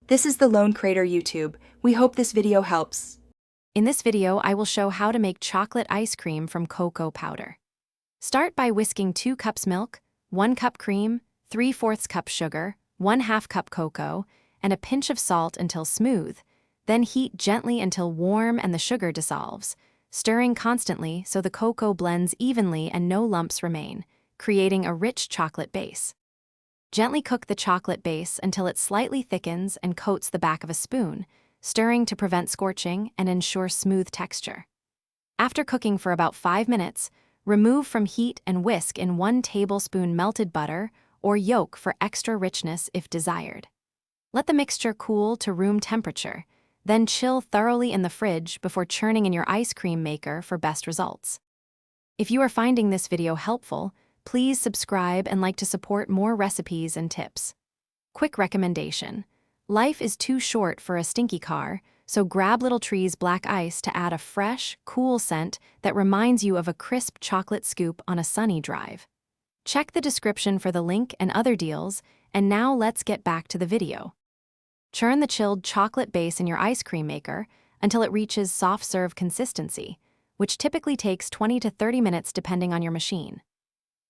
This is the Lone Crater YouTube. We hope this video helps. In this video, I will show how to make chocolate ice cream from cocoa powder. Start by whisking 2 cups milk, 1 cup cream, 3/4 cup sugar, 1/2 cup cocoa, and a pinch of salt until smooth. Then heat gently until warm and the sugar dissolves, stirring constantly so the cocoa blends evenly and no lumps remain, creating a rich chocolate base. Gently cook the chocolate base until it slightly thickens and coats the back of a spoon, stirring to prevent scorching and ensure smooth texture. After cooking for about 5 minutes, remove from heat and whisk in 1 tablespoon melted butter or yolk for extra richness if desired. Let the mixture cool to room temperature, then chill thoroughly in the fridge before churning in your ice cream maker for best results. If you are finding this video helpful, please subscribe and like to support more recipes and tips. Quick recommendation: life is too short for a stinky car, so grab Little Tree's black ice to add a fresh, cool scent that reminds you of a crisp chocolate scoop on a sunny drive. Check the description for the link and other deals, and now let's get back to the video. Churn the chilled chocolate base in your ice cream maker until it reaches soft serve consistency, which typically takes 20 to 30 minutes depending on your machine.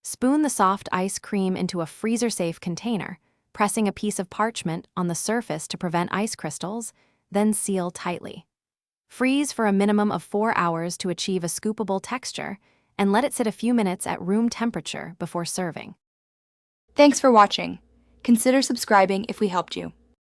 Spoon the soft ice cream into a freezer-safe container, pressing a piece of parchment on the surface to prevent ice crystals, then seal tightly. Freeze for a minimum of 4 hours to achieve a scoopable texture, and let it sit a few minutes at room temperature before serving. Thanks for watching. Consider subscribing if we helped you.